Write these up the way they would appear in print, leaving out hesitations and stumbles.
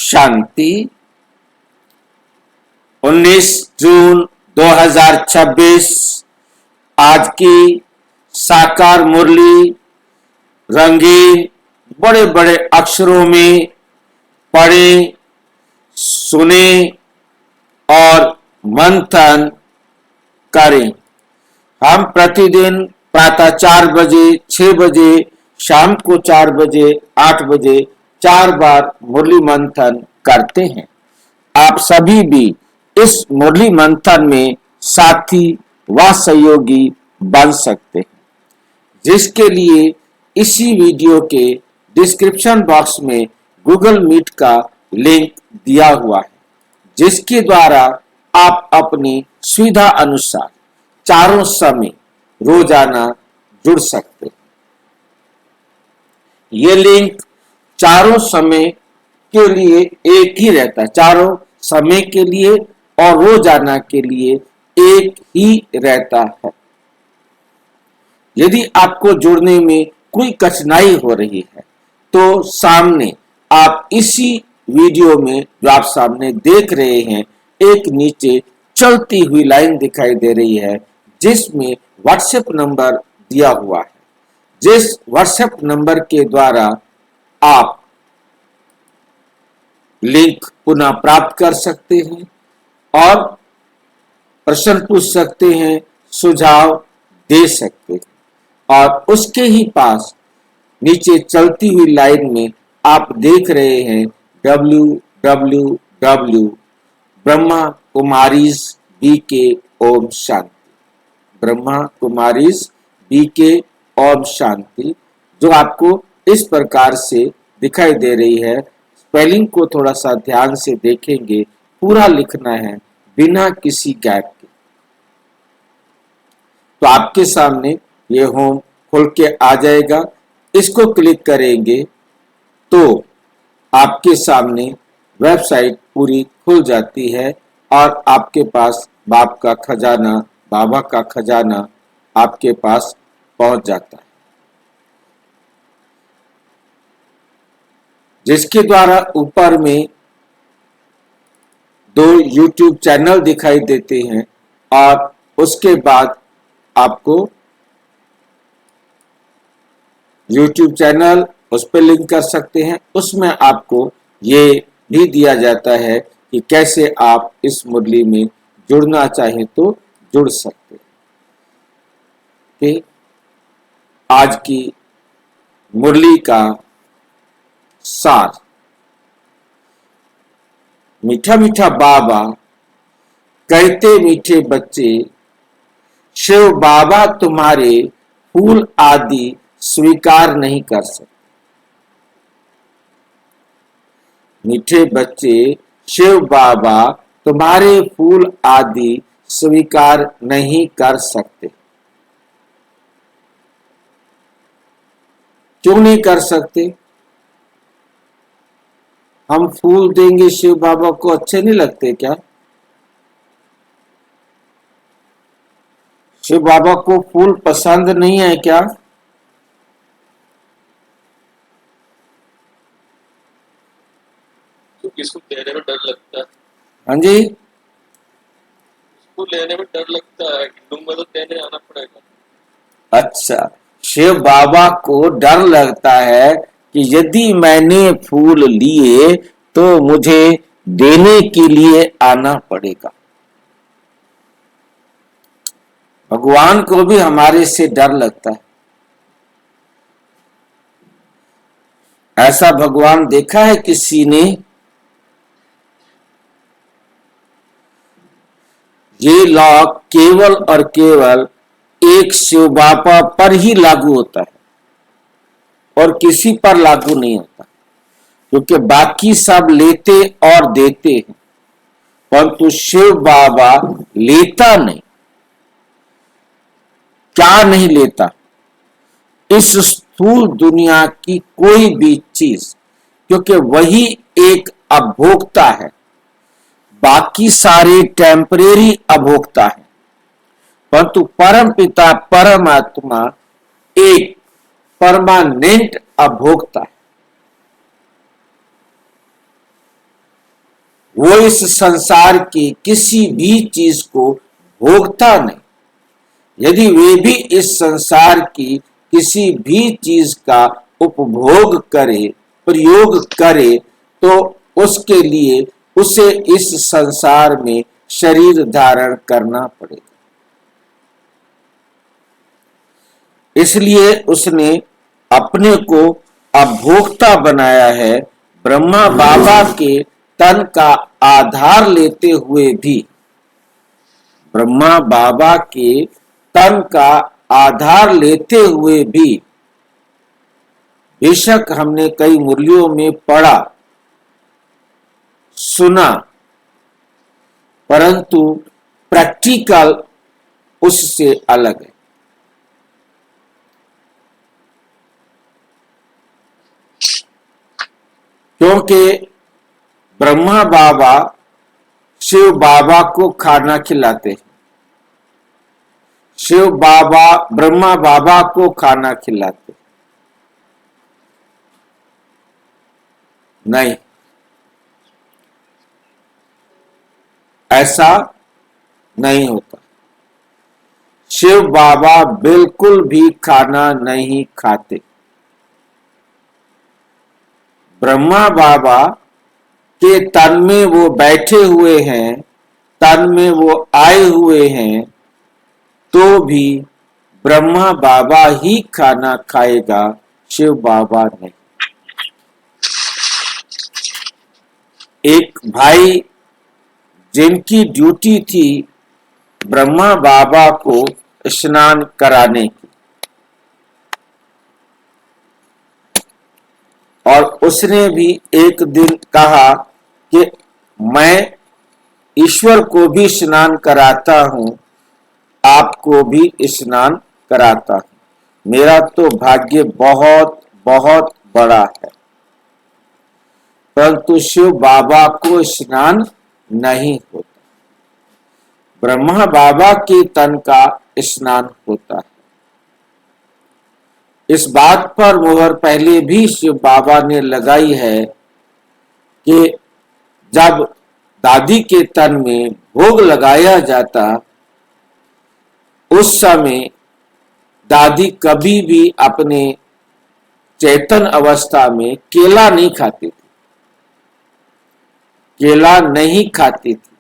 शांति। 19 जून 2026 आज की साकार मुरली रंगीन बड़े बड़े अक्षरों में पढ़ें, सुने और मंथन करें। हम प्रतिदिन प्रातः 4 बजे, 6 बजे, शाम को 4 बजे, 8 बजे 4 बार मुरली मंथन करते हैं। आप सभी भी इस मुरली मंथन में साथी व सहयोगी बन सकते हैं, जिसके लिए इसी वीडियो के डिस्क्रिप्शन बॉक्स में गूगल मीट का लिंक दिया हुआ है, जिसके द्वारा आप अपनी सुविधा अनुसार चारों समय रोजाना जुड़ सकते हैं। ये लिंक चारों समय के लिए एक ही रहता है, चारों समय के लिए और रोजाना के लिए एक ही रहता है। यदि आपको जुड़ने में कोई कठिनाई हो रही है तो सामने आप इसी वीडियो में जो आप सामने देख रहे हैं, एक नीचे चलती हुई लाइन दिखाई दे रही है, जिसमें व्हाट्सएप नंबर दिया हुआ है, जिस व्हाट्सएप नंबर के द्वारा आप लिंक पुनः प्राप्त कर सकते हैं और प्रश्न पूछ सकते हैं, सुझाव दे सकते हैं। और उसके ही पास नीचे चलती हुई लाइन में आप देख रहे हैं www Brahma Kumaris BK Om Shanti, Brahma Kumaris BK Om Shanti, जो आपको इस प्रकार से दिखाई दे रही है। स्पेलिंग को थोड़ा सा ध्यान से देखेंगे, पूरा लिखना है बिना किसी गैप के। तो आपके सामने ये होम खुल के आ जाएगा। इसको क्लिक करेंगे तो आपके सामने वेबसाइट पूरी खुल जाती है और आपके पास बाप का खजाना, बाबा का खजाना आपके पास पहुंच जाता है, जिसके द्वारा ऊपर में 2 YouTube चैनल दिखाई देते हैं और उसके बाद आपको YouTube चैनल उस पर लिंक कर सकते हैं। उसमें आपको ये भी दिया जाता है कि कैसे आप इस मुरली में जुड़ना चाहें तो जुड़ सकते हैं। कि आज की मुरली का सार, मीठा मीठा बाबा कहते मीठे बच्चे, शिव बाबा तुम्हारे फूल आदि स्वीकार नहीं कर सकते। मीठे बच्चे, शिव बाबा तुम्हारे फूल आदि स्वीकार नहीं कर सकते। क्यों नहीं कर सकते? हम फूल देंगे शिव बाबा को, अच्छे नहीं लगते क्या? शिव बाबा को फूल पसंद नहीं है क्या? तो इसको लेने में डर लगता है। हाँ जी, इसको लेने में डर लगता है, दूंगा तो देने आना पड़ेगा। अच्छा, शिव बाबा को डर लगता है कि यदि मैंने फूल लिए तो मुझे देने के लिए आना पड़ेगा। भगवान को भी हमारे से डर लगता है। ऐसा भगवान देखा है किसी ने? ये लॉ केवल और केवल एक शिव बाबा पर ही लागू होता है और किसी पर लागू नहीं होता, क्योंकि बाकी सब लेते और देते हैं, परंतु शिव बाबा लेता नहीं। क्या नहीं लेता? इस स्थूल दुनिया की कोई भी चीज, क्योंकि वही एक अभोक्ता है, बाकी सारे टेम्परेरी अभोक्ता है, परंतु परम पिता परमात्मा एक परमानेंट अभोक्ता है। वो इस संसार की किसी भी चीज को भोगता नहीं। यदि वे भी इस संसार की किसी भी चीज का उपभोग करे, प्रयोग करे, तो उसके लिए उसे इस संसार में शरीर धारण करना पड़ेगा। इसलिए उसने अपने को अभोक्ता बनाया है। ब्रह्मा बाबा के तन का आधार लेते हुए भी, ब्रह्मा बाबा के तन का आधार लेते हुए भी, बेशक हमने कई मुरलियों में पढ़ा सुना, परंतु प्रैक्टिकल उससे अलग है। क्योंकि ब्रह्मा बाबा शिव बाबा को खाना खिलाते हैं, शिव बाबा ब्रह्मा बाबा को खाना खिलाते नहीं, ऐसा नहीं होता। शिव बाबा बिल्कुल भी खाना नहीं खाते। ब्रह्मा बाबा के तन में वो बैठे हुए हैं, तन में वो आए हुए हैं, तो भी ब्रह्मा बाबा ही खाना खाएगा, शिव बाबा नहीं। एक भाई जिनकी ड्यूटी थी ब्रह्मा बाबा को स्नान कराने की, और उसने भी एक दिन कहा कि मैं ईश्वर को भी स्नान कराता हूं, आपको भी स्नान कराता हूं। मेरा तो भाग्य बहुत बहुत बड़ा है। परंतु शिव बाबा को स्नान नहीं होता, ब्रह्मा बाबा के तन का स्नान होता है। इस बात पर मोहर पहले भी शिव बाबा ने लगाई है कि जब दादी के तन में भोग लगाया जाता, उस समय दादी कभी भी अपने चेतन अवस्था में केला नहीं खाती थी, केला नहीं खाती थी,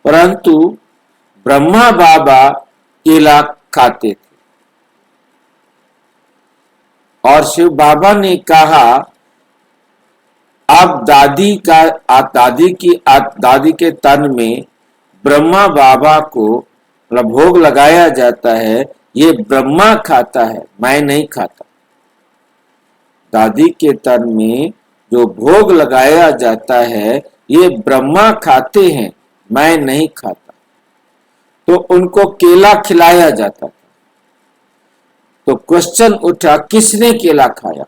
परंतु ब्रह्मा बाबा केला खाते थे। और शिव बाबा ने कहा अब दादी के तन में ब्रह्मा बाबा को भोग लगाया जाता है, ये ब्रह्मा खाता है, मैं नहीं खाता। दादी के तन में जो भोग लगाया जाता है ये ब्रह्मा खाते हैं, मैं नहीं खाता। तो उनको केला खिलाया जाता था। तो क्वेश्चन उठा, किसने केला खाया?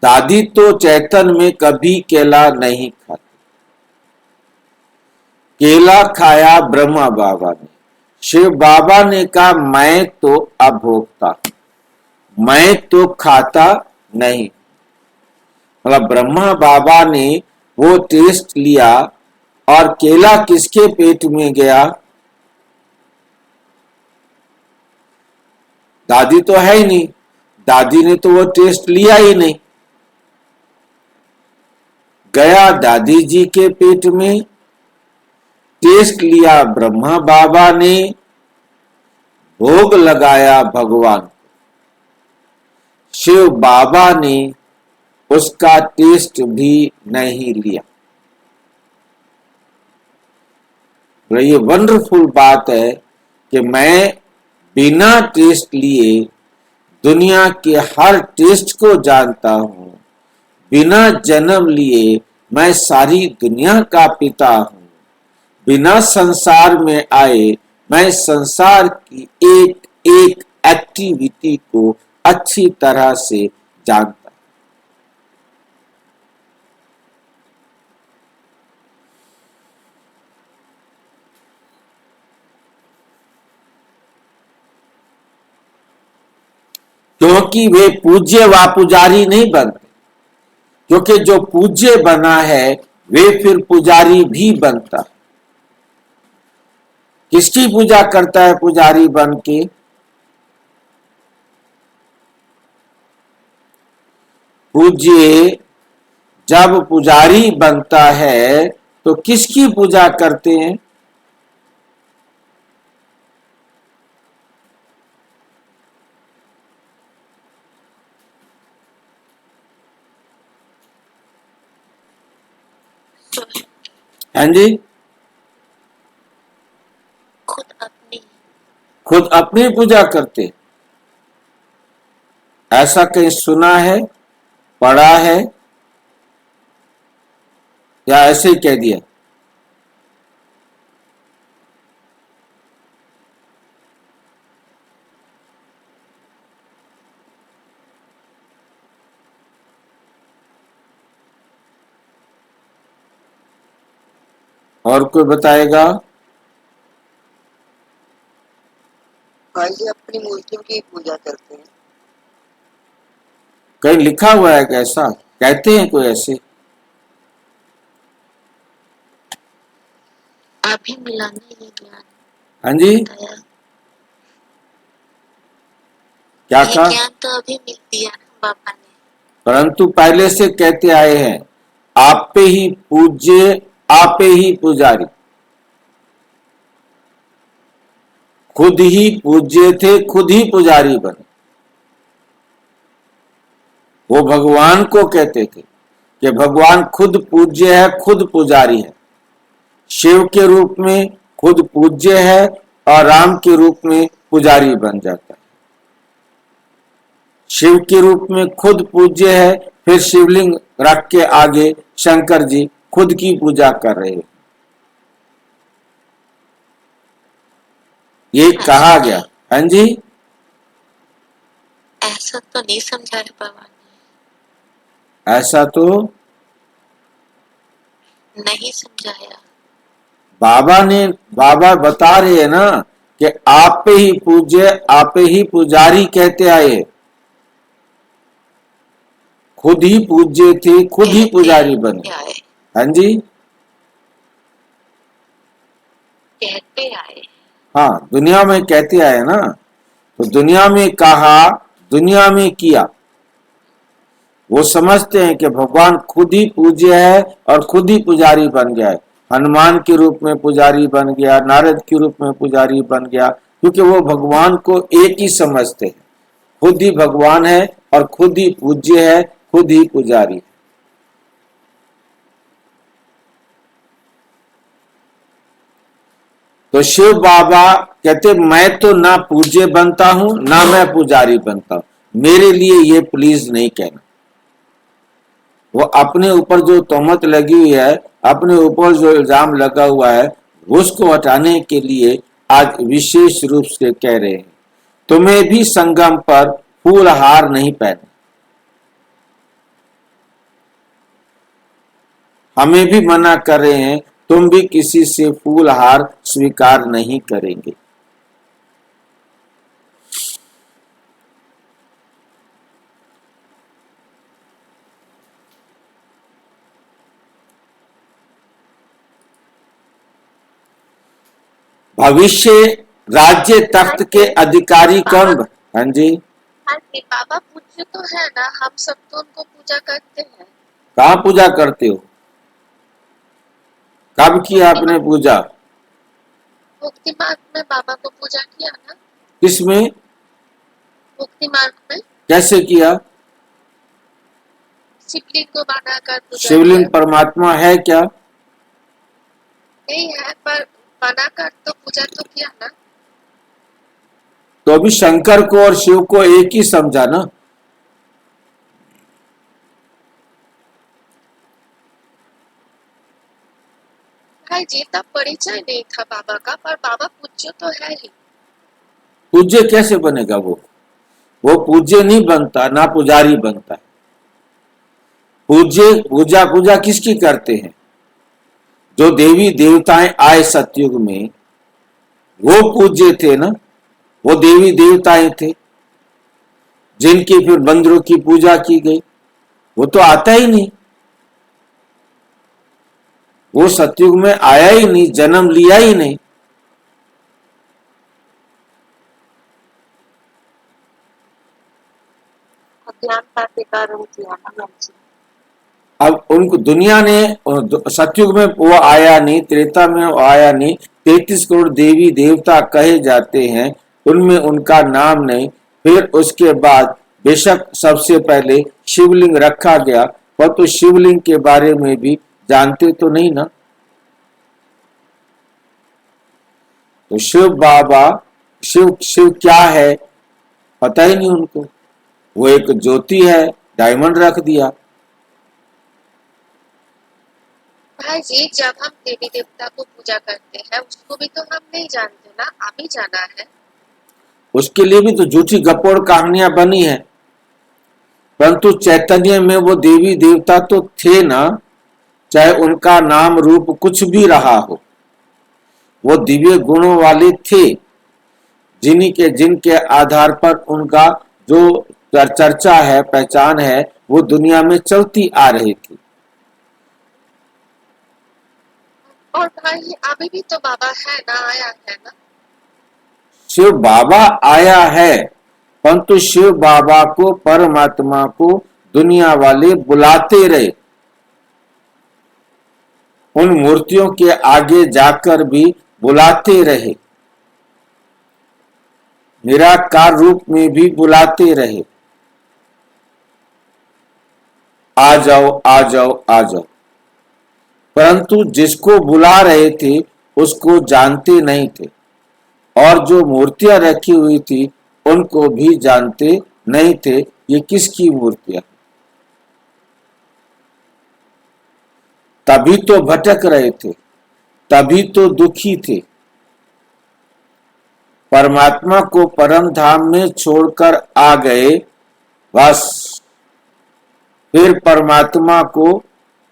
दादी तो चैतन में कभी केला नहीं खाती। केला खाया ब्रह्मा बाबा ने। शिव बाबा ने कहा मैं तो अभोक्ता, मैं तो खाता नहीं। मतलब ब्रह्मा बाबा ने वो टेस्ट लिया और केला किसके पेट में गया? दादी तो है ही नहीं, दादी ने तो वो टेस्ट लिया ही नहीं, गया दादी जी के पेट में। टेस्ट लिया ब्रह्मा बाबा ने, भोग लगाया भगवान। शिव बाबा ने उसका टेस्ट भी नहीं लिया। ये वंडरफुल बात है कि मैं बिना टेस्ट लिए दुनिया के हर टेस्ट को जानता हूं। बिना जन्म लिए मैं सारी दुनिया का पिता हूं। बिना संसार में आए मैं संसार की एक एक एक्टिविटी को अच्छी तरह से जानता। क्योंकि वे पूज्य व पुजारी नहीं बनते, क्योंकि जो पूज्य बना है वे फिर पुजारी भी बनता है। किसकी पूजा करता है पुजारी बन के? पूज्य जब पुजारी बनता है तो किसकी पूजा करते हैं? हाँ जी, खुद अपनी पूजा करते। ऐसा कहीं सुना है, पढ़ा है, या ऐसे ही कह दिया? और कोई बताएगा? भाई जी अपनी मूर्तियों की पूजा करते हैं। कहीं लिखा हुआ है कैसा? कहते हैं कोई ऐसे? अभी मिला नहीं ये ज्ञान हाँ जी, बताया। क्या ये कहा? ज्ञान तो अभी मिल दिया ना बाबा ने। परंतु पहले से कहते आए हैं, आप पे ही पूज्य, आप पे ही पुजारी। खुद ही पूज्य थे, खुद ही पुजारी बने। वो भगवान को कहते थे कि भगवान खुद पूज्य है, खुद पुजारी है। शिव के रूप में खुद पूज्य है और राम के रूप में पुजारी बन जाता है। शिव के रूप में खुद पूज्य है, फिर शिवलिंग रख के आगे शंकर जी खुद की पूजा कर रहे हैं। ये कहा गया। हाँ जी, ऐसा तो नहीं समझाया बाबा ने, ऐसा तो नहीं समझाया। बाबा बता रहे हैं ना कि आप पे ही पूज्य, आप पे ही पुजारी कहते आए। खुद ही पूज्य थे, खुद ही पुजारी बने। हाँ जी, कहते आए। हाँ, दुनिया में कहते आए ना, तो दुनिया में कहा, दुनिया में किया। वो समझते हैं कि भगवान खुद ही पूज्य है और खुद ही पुजारी बन गया है। हनुमान के रूप में पुजारी बन गया, नारद के रूप में पुजारी बन गया, क्योंकि वो भगवान को एक ही समझते हैं। खुद ही भगवान है और खुद ही पूज्य है, खुद ही पुजारी है। तो शिव बाबा कहते मैं तो ना पूज्य बनता हूं ना मैं पुजारी बनता हूं, मेरे लिए ये प्लीज नहीं कहना। वो अपने ऊपर जो तोहमत लगी हुई है, अपने ऊपर जो इल्जाम लगा हुआ है, उसको हटाने के लिए आज विशेष रूप से कह रहे हैं तुम्हें भी संगम पर फूल हार नहीं पहनना। हमें भी मना कर रहे हैं, तुम भी किसी से फूल हार स्वीकार नहीं करेंगे। भविष्य राज्य तख्त के अधिकारी कौन? हाँ जी, हाँ जी, बाबा पूज्य तो है ना, हम सब तो उनको पूजा करते हैं। कहाँ पूजा करते हो? कब किया आपने पूजा? मुक्ति मार्ग में बाबा को पूजा किया ना। किसमें? मुक्ति मार्ग में कैसे किया? शिवलिंग को बनाकर पूजा शिवलिंग किया। परमात्मा है क्या? नहीं है, पर बनाकर तो पूजा तो किया ना। तो अभी शंकर को और शिव को एक ही समझा ना। भाई जी तब परिचय नहीं था बाबा का, पर बाबा पूज्य तो है ही। पूज्य कैसे बनेगा वो पूज्य नहीं बनता, ना पुजारी बनता है। पूज्य पूजा किसकी करते हैं? जो देवी देवताएं आए सतयुग में, वो पूज्य थे ना। वो देवी देवताएं थे जिनकी फिर मंदिरों की पूजा की गई। वो तो आता ही नहीं, वो सतयुग में आया ही नहीं, जन्म लिया ही नहीं। अज्ञानता के कारण किया ना मैम जी। अब उनको दुनिया ने, सतयुग में वो आया नहीं, त्रेता में वो आया नहीं, 33 करोड़ देवी देवता कहे जाते हैं, उनमें उनका नाम नहीं। फिर उसके बाद बेशक सबसे पहले शिवलिंग रखा गया, पर तो शिवलिंग के बारे में भी जानते तो नहीं ना। तो शिव बाबा, शिव शिव क्या है पता ही नहीं उनको। वो एक ज्योति है, डायमंड रख दिया। भाई जी, जब हम देवी देवता को पूजा करते हैं उसको भी तो हम नहीं जानते ना, आप ही जाना है। उसके लिए भी तो झूठी गपोड़ कहानियां बनी है, परंतु चैतन्य में वो देवी देवता तो थे ना, चाहे उनका नाम रूप कुछ भी रहा हो, वो दिव्य गुणों वाले थे, जिनके आधार पर उनका जो चर्चा है, पहचान है, वो दुनिया में चलती आ रही थी। और भाई अभी भी तो बाबा है ना, आया है ना। शिव बाबा आया है, परंतु शिव बाबा को, परमात्मा को दुनिया वाले बुलाते रहे। उन मूर्तियों के आगे जाकर भी बुलाते रहे, निराकार रूप में भी बुलाते रहे, आ जाओ आ जाओ आ जाओ। परंतु जिसको बुला रहे थे उसको जानते नहीं थे, और जो मूर्तियां रखी हुई थी उनको भी जानते नहीं थे ये किसकी मूर्तियां। तभी तो भटक रहे थे, तभी तो दुखी थे। परमात्मा को परम धाम में छोड़कर आ गए, बस फिर परमात्मा को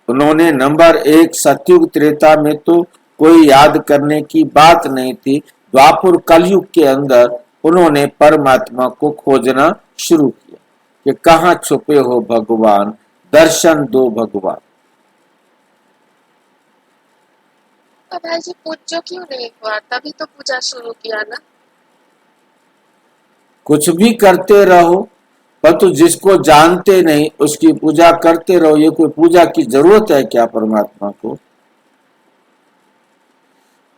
उन्होंने नंबर 1 सतयुग त्रेता में तो कोई याद करने की बात नहीं थी। द्वापर कलयुग के अंदर उन्होंने परमात्मा को खोजना शुरू किया कि कहाँ छुपे हो भगवान, दर्शन दो भगवान। तो भाई जी पूजो क्यों नहीं हुआ, तभी तो पूजा शुरू किया ना। कुछ भी करते रहो, परंतु जिसको जानते नहीं उसकी पूजा करते रहो, ये कोई पूजा की जरूरत है क्या परमात्मा को?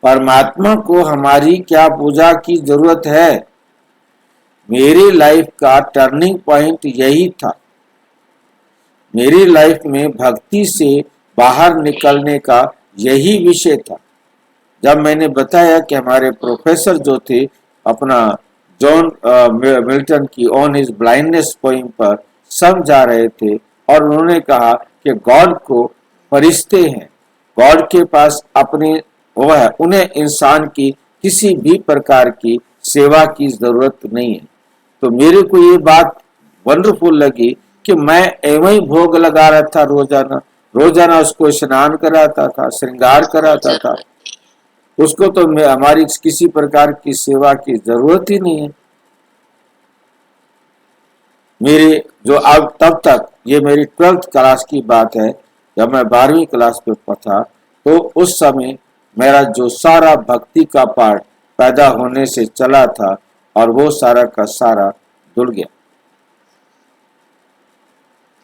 परमात्मा को हमारी क्या पूजा की जरूरत है? मेरी लाइफ का टर्निंग पॉइंट यही था। मेरी लाइफ में भक्ति से बाहर निकलने का यही विषय था। जब मैंने बताया कि हमारे प्रोफेसर जो थे अपना जॉन मिल्टन की ऑन हिज ब्लाइंडनेस पोइम पर समझा रहे थे, और उन्होंने कहा कि गॉड को फरिश्ते हैं, गॉड के पास अपने वो है, उन्हें इंसान की किसी भी प्रकार की सेवा की जरूरत नहीं है। तो मेरे को ये बात वंडरफुल लगी कि मैं एवं ही भोग लगा रहा था, रोजाना उसको स्नान कराता था, श्रृंगार कराता था, उसको तो हमारी किसी प्रकार की सेवा की जरूरत ही नहीं है। मेरे जो अब तब तक, ये मेरी 12th क्लास की बात है, जब मैं 12वीं क्लास में था, तो उस समय मेरा जो सारा भक्ति का पाठ पैदा होने से चला था, और वो सारा का सारा धुल गया।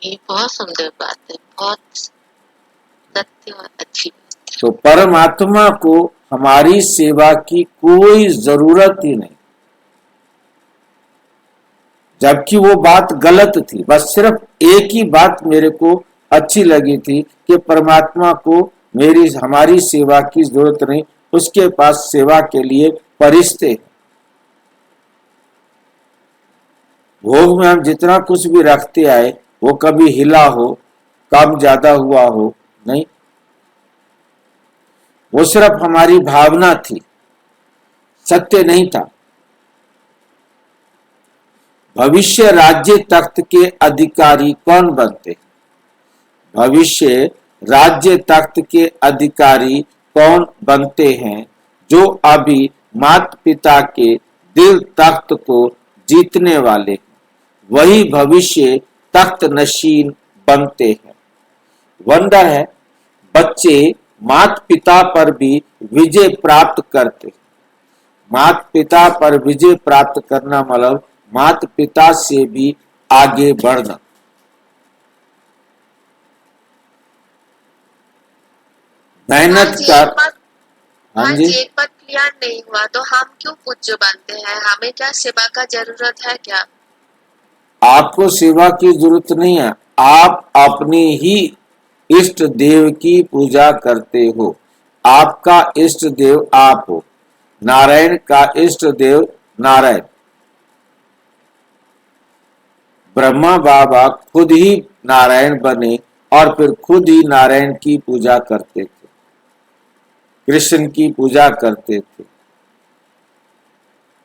ये बहुत सुंदर बात है, बहुत सत्य और अच्छी बात है। तो परमात्मा को हमारी सेवा की कोई जरूरत ही नहीं, जबकि वो बात गलत थी। बस सिर्फ एक ही बात मेरे को अच्छी लगी थी कि परमात्मा को हमारी सेवा की जरूरत नहीं, उसके पास सेवा के लिए फरिश्ते। भोग में हम जितना कुछ भी रखते आए वो कभी हिला हो, कम ज्यादा हुआ हो नहीं, वो सिर्फ हमारी भावना थी, सत्य नहीं था। भविष्य राज्य तख्त के अधिकारी कौन बनते? भविष्य राज्य तख्त के अधिकारी कौन बनते हैं? जो अभी माता पिता के दिल तख्त को जीतने वाले, वही भविष्य तख्त नशीन बनते हैं। वंडर है बच्चे माता पिता पर भी विजय प्राप्त करते हैं। माता पिता पर विजय प्राप्त करना मतलब माता पिता से भी आगे बढ़ना। मेहनत कर। हाँ जी, एक बात क्लियर नहीं हुआ, तो हम क्यों पूज्य बनते हैं? हमें क्या सेवा का जरूरत है क्या? आपको सेवा की जरूरत नहीं है, आप अपने ही इष्ट देव की पूजा करते हो। आपका इष्ट देव आप हो। नारायण का इष्ट देव नारायण। ब्रह्मा बाबा खुद ही नारायण बने और फिर खुद ही नारायण की पूजा करते थे, कृष्ण की पूजा करते थे।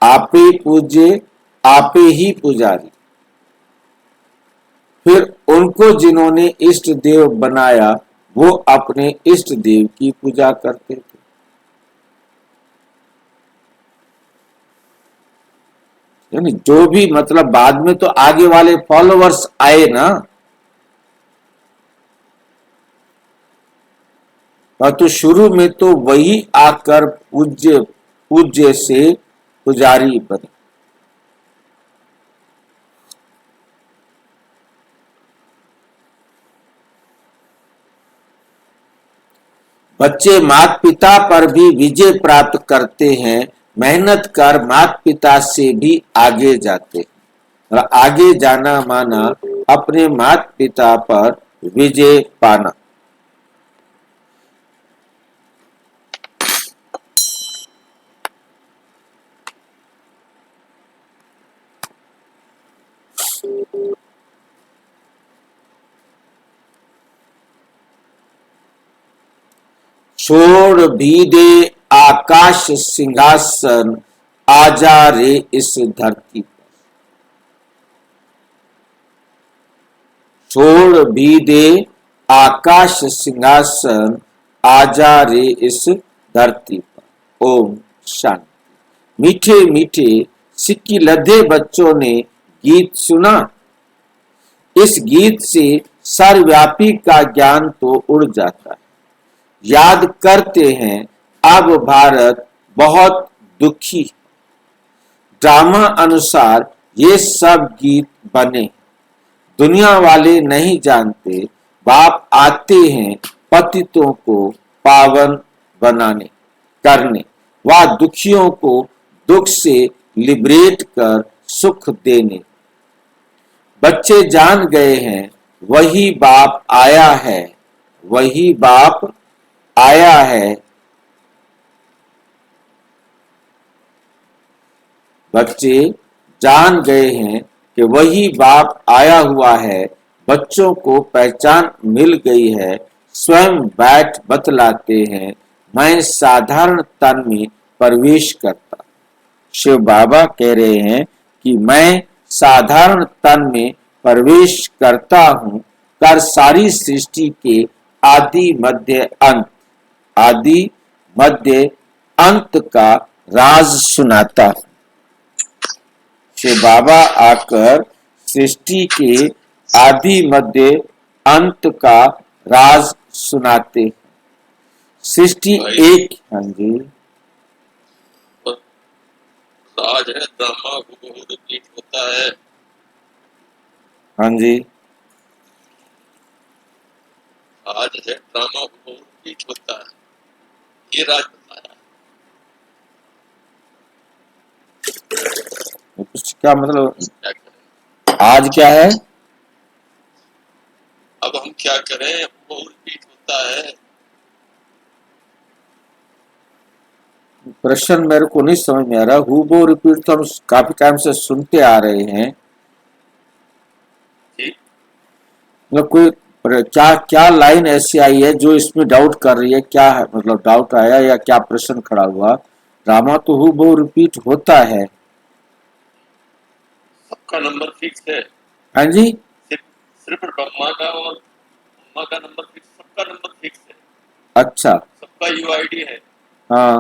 आपे पूज्य, आपे ही पुजारी। फिर उनको जिन्होंने इष्ट देव बनाया वो अपने इष्ट देव की पूजा करते थे। यानी जो भी मतलब बाद में तो आगे वाले फॉलोवर्स आए ना, और तो शुरू में तो वही आकर पूज्य पूज्य से पुजारी बने। बच्चे माता पिता पर भी विजय प्राप्त करते हैं। मेहनत कर माता पिता से भी आगे जाते हैं। और आगे जाना माना अपने माता पिता पर विजय पाना। छोड़ भी दे आकाश सिंहासन, आजा रे इस धरती पर। छोड़ भी दे आकाश सिंहासन, आजा रे इस धरती पर। ओम शांति। मीठे मीठे सिक्की लधे बच्चों ने गीत सुना। इस गीत से सर्वव्यापी का ज्ञान तो उड़ जाता है। याद करते हैं अब भारत बहुत दुखी। ड्रामा अनुसार ये सब गीत बने। दुनिया वाले नहीं जानते बाप आते हैं पतितों को पावन बनाने करने व दुखियों को दुख से लिबरेट कर सुख देने। बच्चे जान गए हैं वही बाप आया है, वही बाप आया है। बच्चे जान गए हैं कि वही बाप आया हुआ है। बच्चों को पहचान मिल गई है। स्वयं बैठ बतलाते हैं मैं साधारण तन में प्रवेश करता। शिव बाबा कह रहे हैं कि मैं साधारण तन में प्रवेश करता हूं, कर सारी सृष्टि के आदि मध्य अंत, आदि मध्य अंत का राज सुनाता। शिव बाबा आकर सृष्टि के आदि मध्य अंत का राज सुनाते। सृष्टि एक, हाँ जी, राज है ड्रामा बहुत रिपीट होता है। हाँ जी, राज है ड्रामा बहुत रिपीट होता है। ये राज बताया। क्या मतलब क्या करें? आज क्या है? अब हम क्या करें? वो रिपीट होता है। प्रश्न मेरे को नहीं समझ में आ रहा। हु बो रिपीट तो हम काफी टाइम से सुनते आ रहे हैं। जी? मतलब कोई क्या क्या लाइन ऐसी आई है जो इसमें डाउट कर रही है? क्या है मतलब डाउट आया या क्या प्रश्न खड़ा हुआ? ड्रामा तो हु बो रिपीट होता है। सबका नंबर फिक्स है। हाँ जी, सिर्फ ब्रह्मा का और ब्रह्मा का नंबर फिक्स, सबका नंबर फिक्स है। अच्छा, सबका यूआईडी है। हाँ,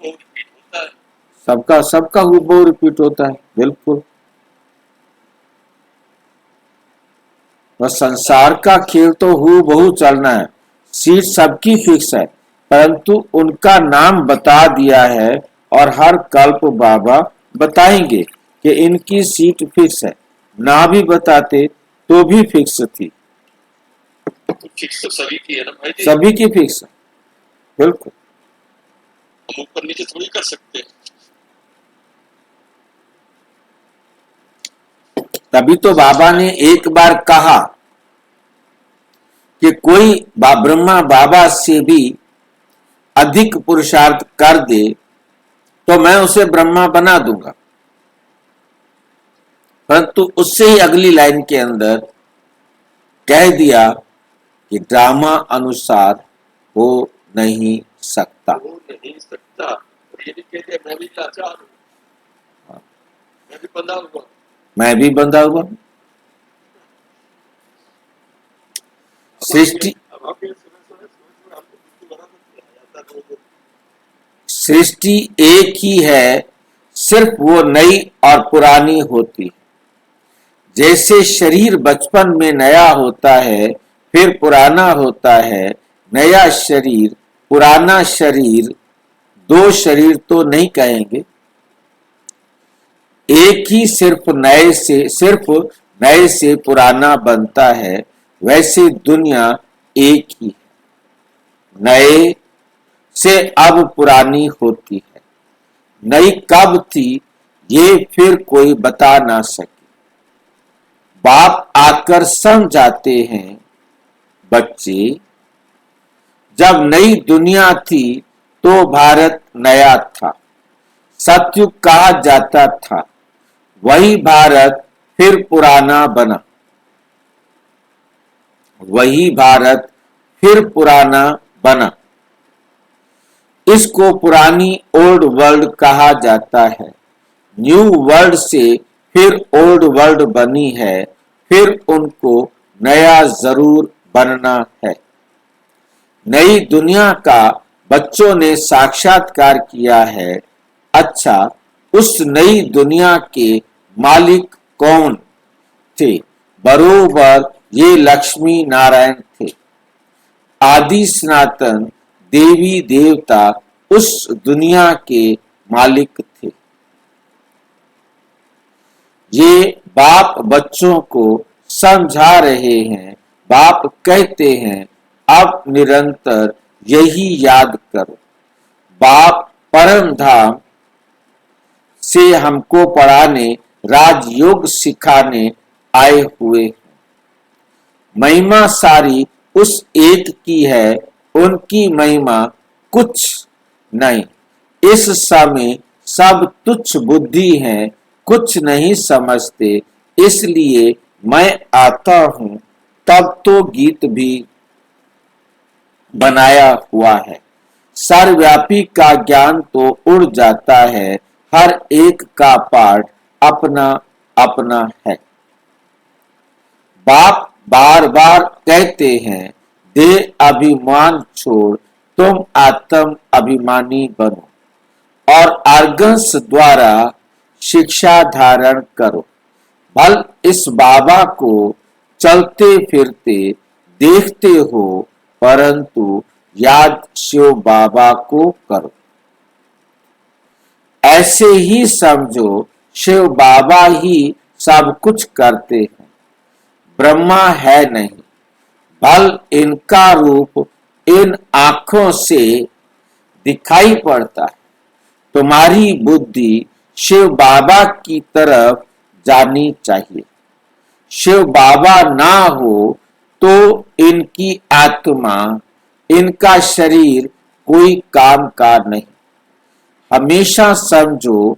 वो रिपीट होता है। सबका सबका हु बो रिपीट होता है, बिल्कुल। और संसार का खेल तो हूबहू चलना है, सीट सबकी फिक्स है, परंतु उनका नाम बता दिया है और हर कल्प बाबा बताएंगे कि इनकी सीट फिक्स है। ना भी बताते तो भी फिक्स थी, फिक्स तो सभी की है ना भाई जी, सभी की फिक्स है, बिल्कुल। हम ऊपर नीचे थोड़ी कर सकते हैं। तभी तो बाबा ने एक बार कहा कि कोई ब्रह्मा बाबा से भी अधिक पुरुषार्थ कर दे तो मैं उसे ब्रह्मा बना दूंगा, परंतु उससे ही अगली लाइन के अंदर कह दिया कि ड्रामा अनुसार हो नहीं सकता। हो नहीं सकता। और ये भी कहते हैं मैं भी लाचार हूँ, मैं भी बंधा हुआ, मैं भी बंधा हुआ। सृष्टि अब आप ये सुने हमको बुद्धि बना सकते हैं, आता है लोगों को। सृष्टि एक ही है, सिर्फ वो नई और पुरानी होती है। जैसे शरीर बचपन में नया होता है, फिर पुराना होता है, नया शरीर पुराना शरीर, दो शरीर तो नहीं कहेंगे, एक ही सिर्फ नए से पुराना बनता है। वैसे दुनिया एक ही है, नए से अब पुरानी होती है। नई कब थी ये फिर कोई बता ना सके। बाप आकर समझाते हैं, बच्चे जब नई दुनिया थी तो भारत नया था, सतयुग कहा जाता था, वही भारत फिर पुराना बना, वही भारत फिर पुराना बना। इसको पुरानी ओल्ड वर्ल्ड कहा जाता है। न्यू वर्ल्ड से फिर ओल्ड वर्ल्ड बनी है, फिर उनको नया जरूर बनना है। नई दुनिया का बच्चों ने साक्षात्कार किया है। अच्छा, उस नई दुनिया के मालिक कौन थे? बरोबर ये लक्ष्मी नारायण थे। आदि सनातन देवी देवता उस दुनिया के मालिक थे। ये बाप बच्चों को समझा रहे हैं। बाप कहते हैं, अब निरंतर यही याद करो। बाप परम धाम से हमको पढ़ाने, राजयोग सिखाने आए हुए हैं। महिमा सारी उस एक की है, उनकी महिमा कुछ नहीं। इस समय सब तुच्छ बुद्धि हैं, कुछ नहीं समझते, इसलिए मैं आता हूं। तब तो गीत भी बनाया हुआ है। सर्वव्यापी का ज्ञान तो उड़ जाता है, हर एक का पाठ अपना अपना है। बाप बार बार कहते हैं, देह अभिमान छोड़ तुम आत्म अभिमानी बनो और आर्गन्स द्वारा शिक्षा धारण करो। भल इस बाबा को चलते फिरते देखते हो, परंतु याद शिव बाबा को करो। ऐसे ही समझो शिव बाबा ही सब कुछ करते हैं, ब्रह्मा है नहीं। भल इनका रूप इन आंखों से दिखाई पड़ता है। तुम्हारी बुद्धि शिव बाबा की तरफ जानी चाहिए। शिव बाबा ना हो तो इनकी आत्मा, इनका शरीर कोई काम का नहीं। हमेशा समझो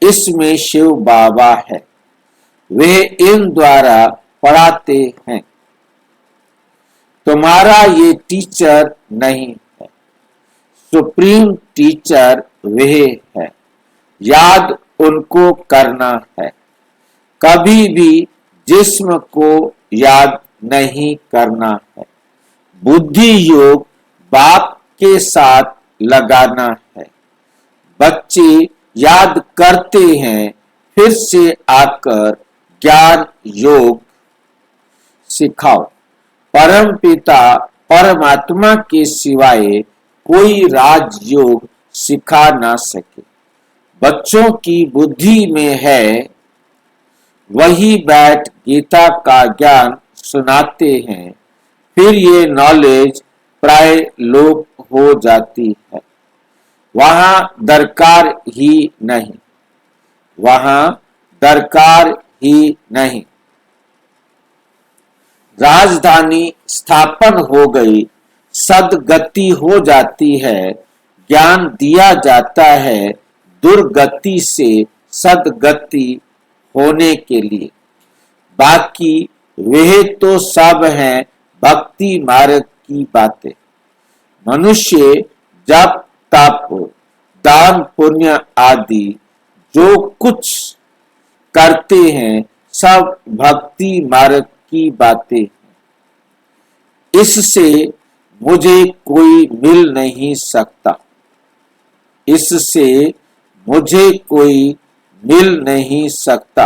इसमें शिव बाबा है, वे इन द्वारा पढ़ाते हैं। तुम्हारा ये टीचर नहीं है, सुप्रीम टीचर वे है। याद उनको करना है, कभी भी जिस्म को याद नहीं करना है। बुद्धि योग बाप के साथ लगाना है। बच्चे याद करते हैं, फिर से आकर ज्ञान योग सिखाओ। परम पिता परमात्मा के सिवाय कोई राजयोग सिखा ना सके। बच्चों की बुद्धि में है, वही बैठ गीता का ज्ञान सुनाते हैं, फिर ये नॉलेज प्राय लोप हो जाती है। वहां दरकार ही नहीं, वहां दरकार ही नहीं। राजधानी स्थापन हो गई, सदगति हो जाती है, ज्ञान दिया जाता है दुर्गति से सदगति होने के लिए। बाकी वे तो सब हैं भक्ति मार्ग की बातें। मनुष्य जप तप दान पुण्य आदि जो कुछ करते हैं सब भक्ति मार्ग की बातें। इससे मुझे कोई मिल नहीं सकता, इससे मुझे कोई मिल नहीं सकता।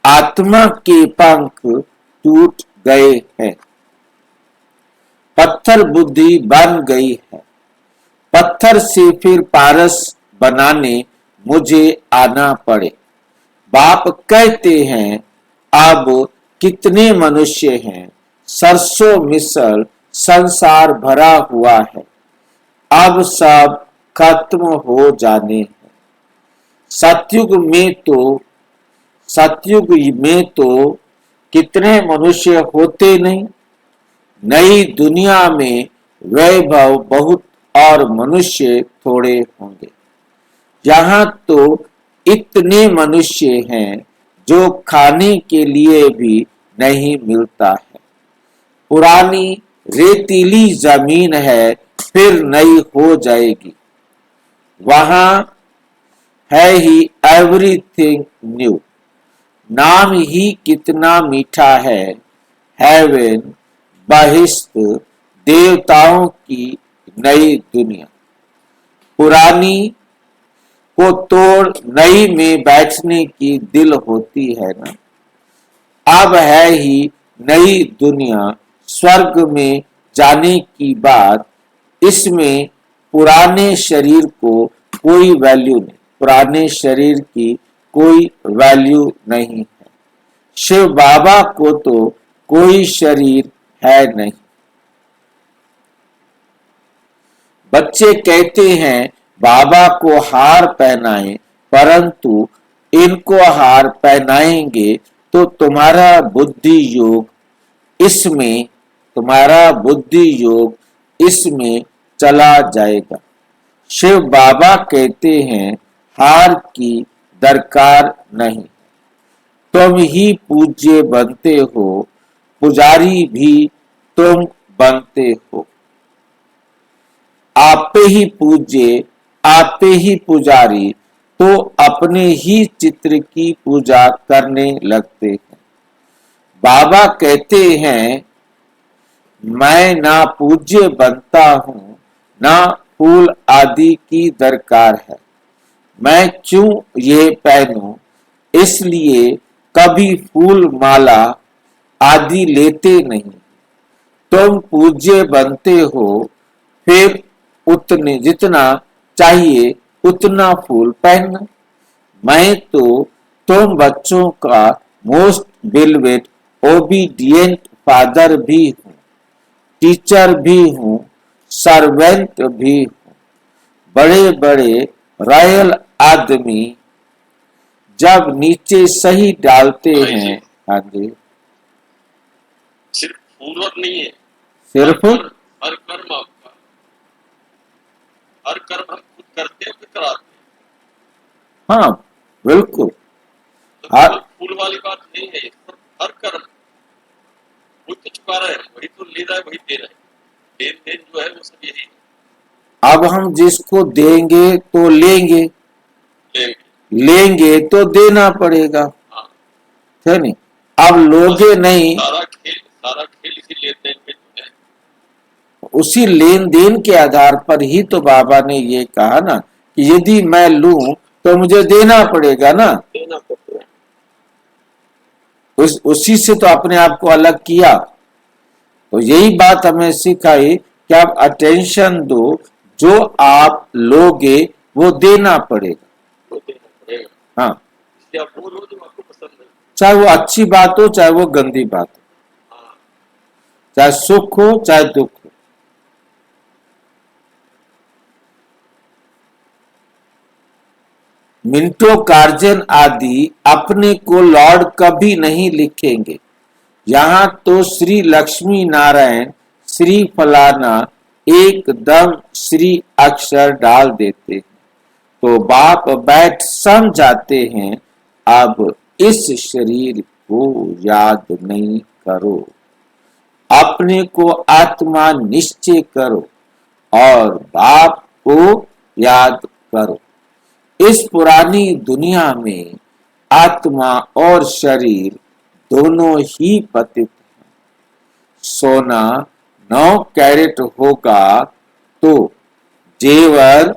आत्मा के पंख टूट गए हैं, पत्थर बुद्धि बन गई है। पत्थर से फिर पारस बनाने मुझे आना पड़े। बाप कहते हैं अब कितने मनुष्य हैं, सरसों मिसल संसार भरा हुआ है, अब सब खत्म हो जाने हैं। सतयुग में तो कितने मनुष्य होते नहीं। नई दुनिया में वैभव बहुत और मनुष्य थोड़े होंगे। यहाँ तो इतने मनुष्य हैं जो खाने के लिए भी नहीं मिलता है। पुरानी रेतीली जमीन है, फिर नई हो जाएगी। वहां है ही एवरीथिंग न्यू। नाम ही कितना मीठा है, हेवन, बहिष्त, देवताओं की नई दुनिया। पुरानी को तोड़ नई में बैठने की दिल होती है ना। अब है ही नई दुनिया, स्वर्ग में जाने की बात। इसमें पुराने शरीर को कोई वैल्यू नहीं, पुराने शरीर की कोई वैल्यू नहीं है। शिव बाबा को तो कोई शरीर है नहीं। बच्चे कहते हैं बाबा को हार पहनाएं, परंतु इनको हार पहनाएंगे तो तुम्हारा बुद्धि योग इसमें चला जाएगा। शिव बाबा कहते हैं हार की दरकार नहीं, तुम ही पूज्य बनते हो, पुजारी भी तुम बनते हो। आपे ही पूज्य, आपे ही पुजारी, तो अपने ही चित्र की पूजा करने लगते हैं। बाबा कहते हैं मैं ना पूज्य बनता हूं, ना फूल आदि की दरकार है। मैं क्यों ये पहनूं, इसलिए कभी फूल माला आदि लेते नहीं। तुम पूज्य बनते हो, फिर उतने जितना चाहिए उतना फूल पहनना। मैं तो तुम बच्चों का मोस्ट बिलवेड ओबीडियंट फादर भी हूँ, टीचर भी हूँ, सर्वेंट भी हूँ। बड़े बड़े रॉयल आदमी जब नीचे सही डालते हैं। हाँ जी, सिर्फ पूर्वक नहीं है, सिर्फ हर कर्म आपका, हर कर्म हम खुद करते हैं, फिर कराते हैं। हाँ बिल्कुल। तो हर फूल वाली बात नहीं है, हर कर्म वही तो चुका रहा है, वही तो ले रहा है, वही दे रहा है। लेन देन जो है वो सब यही है। अब हम जिसको देंगे तो लेंगे, लेंगे तो देना पड़ेगा, हाँ। है नहीं। अब लोगे नहीं, सारा खेल इसी लेन देन में जो है। उसी लेन देन के आधार पर ही तो बाबा ने ये कहा ना कि यदि मैं लूं तो मुझे देना पड़ेगा ना। उसी से तो अपने आप को अलग किया। तो यही बात हमें सिखाई कि आप अटेंशन दो, जो आप लोगे वो देना पड़ेगा। वो देना पड़ेगा। हाँ, इसलिए आप वो लो जो आपको पसंद है। चाहे वो अच्छी बात हो चाहे वो गंदी बात हो, हाँ, चाहे सुख हो चाहे दुख हो। मिंटो कार्जन आदि अपने को लॉर्ड कभी नहीं लिखेंगे। यहाँ तो श्री लक्ष्मी नारायण श्री फलाना एकदम श्री अक्षर डाल देते हैं, तो बाप बैठ समझाते हैं, अब इस शरीर को याद नहीं करो, अपने को आत्मा निश्चय करो और बाप को याद करो। इस पुरानी दुनिया में आत्मा और शरीर दोनों ही पतित हैं। सोना 9 कैरेट होगा तो जेवर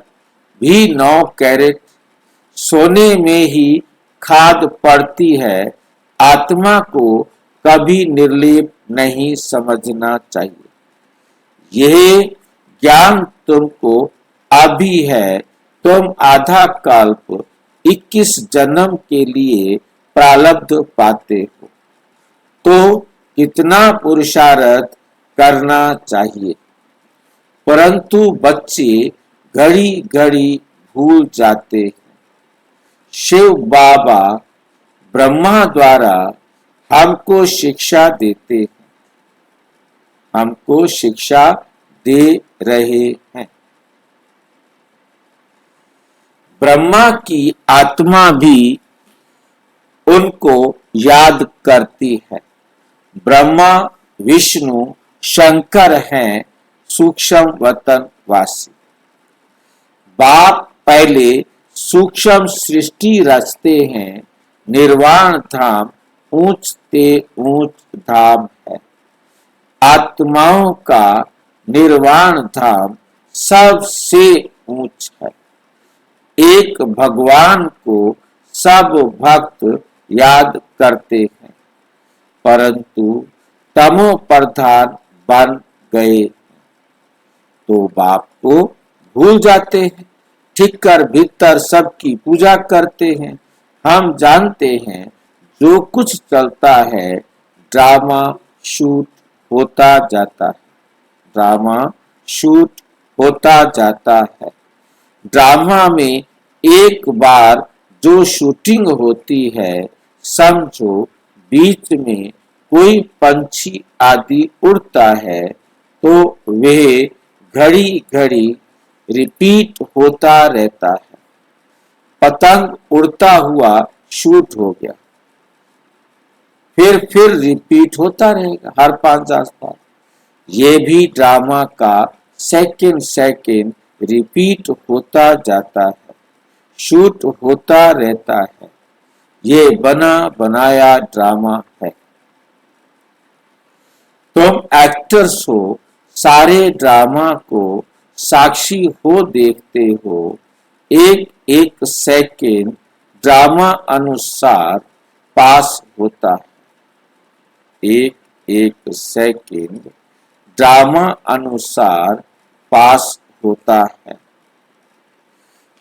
भी 9 कैरेट। सोने में ही खाद पड़ती है। आत्मा को कभी निर्लेप नहीं समझना चाहिए। यह ज्ञान तुमको अभी है। तुम आधा कल्प 21 जन्म के लिए प्रारब्ध पाते हो, तो कितना पुरुषार्थ करना चाहिए। परंतु बच्चे घड़ी घड़ी भूल जाते हैं। शिव बाबा ब्रह्मा द्वारा हमको शिक्षा देते हैं, हमको शिक्षा दे रहे हैं। ब्रह्मा की आत्मा भी उनको याद करती है। ब्रह्मा विष्णु शंकर हैं सूक्ष्म वतन वासी। बाप पहले सूक्ष्म सृष्टि रचते हैं। निर्वाण धाम ऊंचते ऊंच धाम है। आत्माओं का निर्वाण धाम सबसे ऊंच है। एक भगवान को सब भक्त याद करते हैं, परंतु तमो प्रधान बन गए तो बाप को भूल जाते हैं। ठीक कर भीतर सबकी पूजा करते हैं। हम जानते हैं जो कुछ चलता है ड्रामा शूट होता जाता है, ड्रामा शूट होता जाता है। ड्रामा में एक बार जो शूटिंग होती है, समझो बीच में कोई पंछी आदि उड़ता है तो वह घड़ी घड़ी रिपीट होता रहता है। पतंग उड़ता हुआ शूट हो गया, फिर रिपीट होता रहेगा हर 5-10 बार। ये भी ड्रामा का सेकंड रिपीट होता जाता है, शूट होता रहता है। ये बना बनाया ड्रामा है। तुम एक्टर्स हो, सारे ड्रामा को साक्षी हो देखते हो। एक एक सेकंड ड्रामा अनुसार पास होता है। एक एक सेकंड ड्रामा अनुसार पास होता है।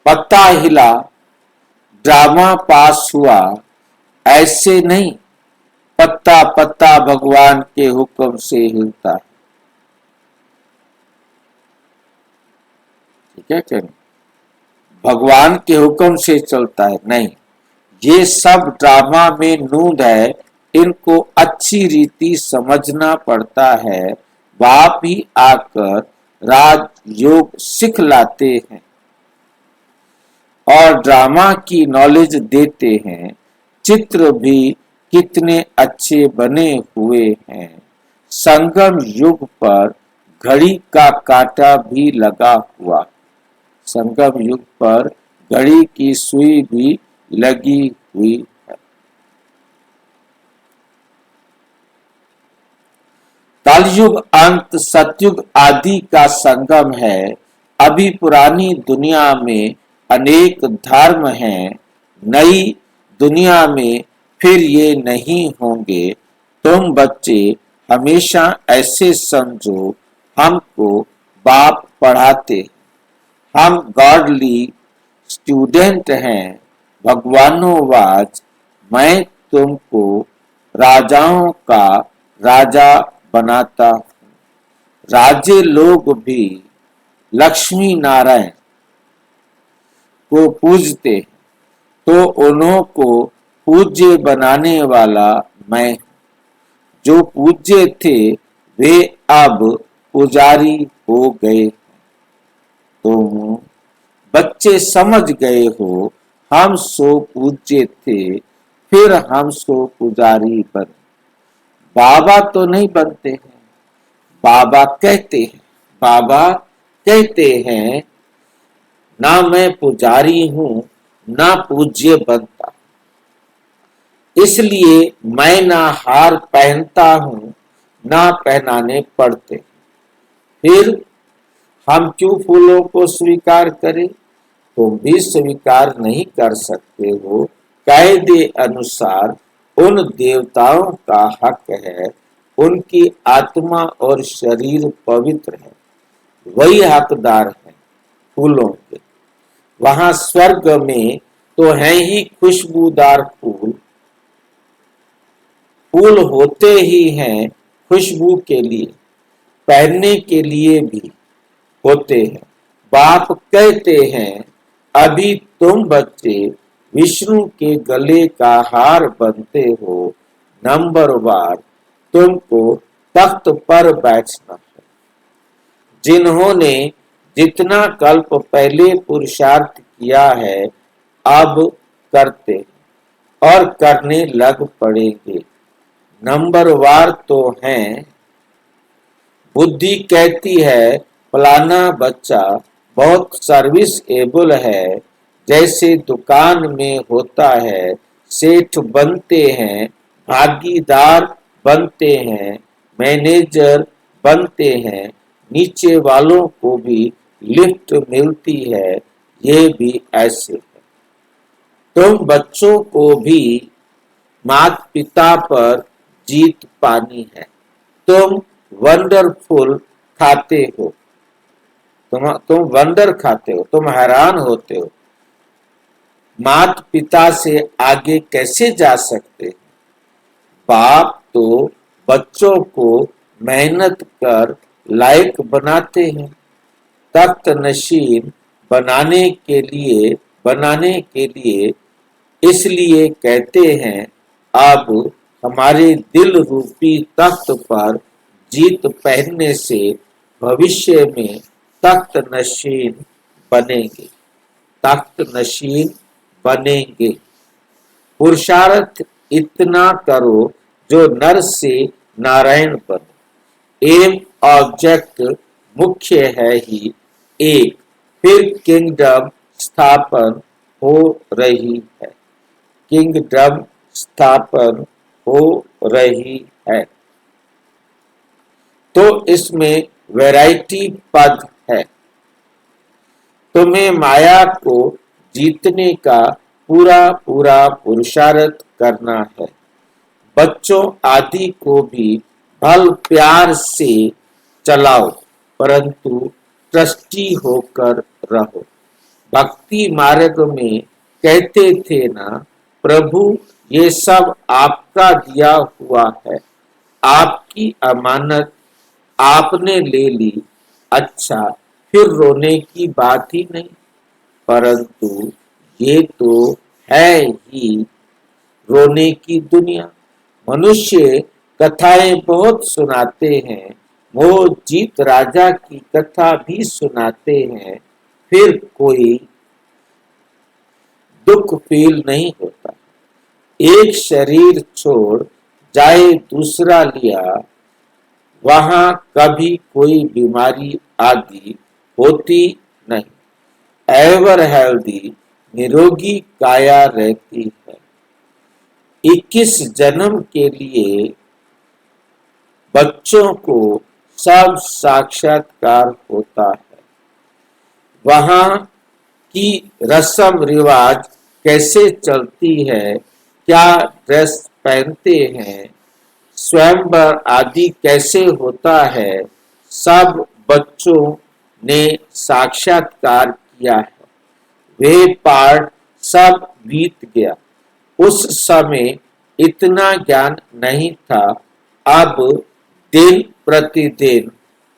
पत्ता हिला, ड्रामा पास हुआ, ऐसे नहीं। पत्ता पत्ता भगवान के हुक्म से हिलता है। ठीक है क्या? भगवान के हुक्म से चलता है नहीं। ये सब ड्रामा में नूंद है। इनको अच्छी रीति समझना पड़ता है। बाप ही आकर राजयोग सिखलाते हैं और ड्रामा की नॉलेज देते हैं। चित्र भी कितने अच्छे बने हुए हैं। संगम युग पर घड़ी का कांटा भी लगा हुआ। संगम युग पर घड़ी की सुई भी लगी हुई है। कलयुग अंत सतयुग आदि का संगम है। अभी पुरानी दुनिया में अनेक धर्म हैं। नई दुनिया में फिर ये नहीं होंगे। तुम बच्चे हमेशा ऐसे समझो, हमको बाप पढ़ाते, हम गॉडली स्टूडेंट हैं। भगवानोवाच, मैं तुमको राजाओं का राजा बनाता हूँ। राजे लोग भी लक्ष्मी नारायण को पूजते, तो उन्हों को पूज्य बनाने वाला मैं। जो पूज्य थे वे अब पुजारी हो गए। तुम बच्चे समझ गए हो, हम सो पूज्य थे, फिर हम सो पुजारी बने। बाबा तो नहीं बनते हैं, बाबा कहते हैं ना मैं पुजारी हूं, ना पूज्य बनता, इसलिए मैं ना हार पहनता हूं, ना पहनाने पड़ते। फिर हम क्यों फूलों को स्वीकार करें? तुम भी स्वीकार नहीं कर सकते हो। कायदे अनुसार उन देवताओं का हक है, उनकी आत्मा और शरीर पवित्र है, वही हकदार है फूलों के। वहां स्वर्ग में तो है ही खुशबूदार फूल, फूल होते ही हैं खुशबू के लिए, पहनने के लिए भी होते हैं। बाप कहते हैं, अभी तुम बच्चे विष्णु के गले का हार बनते हो। नंबरवार तुमको तख्त पर बैठना है। जिन्होंने जितना कल्प पहले पुरुषार्थ किया है, अब करते और करने लग पड़ेंगे। नंबरवार तो हैं। बुद्धि कहती है फलाना बच्चा बहुत सर्विस एबल है, जैसे दुकान में होता है, सेठ बनते हैं, भागीदार बनते हैं, मैनेजर बनते हैं, नीचे वालों को भी लिफ्ट मिलती है, ये भी ऐसे है। तुम बच्चों को भी माता पिता पर जीत पानी है। तुम वंडरफुल खाते हो, तुम वंडर खाते हो, तुम हैरान होते हो, माता पिता से आगे कैसे जा सकते हैं? बाप तो बच्चों को मेहनत कर लायक बनाते हैं। तख्त नशीन बनाने के लिए इसलिए कहते हैं, अब हमारे दिल रूपी तख्त पर जीत पहनने से भविष्य में तख्त नशीन बनेंगे, तख्त नशीन बनेंगे। पुरुषार्थ इतना करो जो नर से नारायण बनो। एम ऑब्जेक्ट मुख्य है ही एक, फिर किंगडम स्थापन हो रही है, किंगडम स्थापन हो रही है। तो इसमें वैरायटी पद है। तुम्हें माया को जीतने का पूरा पुरुषार्थ करना है। बच्चों आदि को भी भल प्यार से चलाओ, परंतु ट्रस्टी होकर रहो। भक्ति मार्ग में कहते थे ना, प्रभु ये सब आपका दिया हुआ है, आपकी अमानत आपने ले ली। अच्छा, फिर रोने की बात ही नहीं। परंतु ये तो है ही रोने की दुनिया। मनुष्य कथाएं बहुत सुनाते हैं, वो जीत राजा की कथा भी सुनाते हैं, फिर कोई दुख फील नहीं होता। एक शरीर छोड़ जाए दूसरा लिया, वहां कभी कोई बीमारी आदि होती नहीं। एवर हेल्दी निरोगी काया रहती है। 21 जन्म के लिए बच्चों को सब साक्षात्कार होता है। वहां की रस्म रिवाज कैसे चलती है, क्या ड्रेस पहनते हैं, स्वयंवर आदि कैसे होता है, सब बच्चों ने साक्षात्कार किया है। वे पाठ सब बीत गया। उस समय इतना ज्ञान नहीं था। अब दिन प्रतिदिन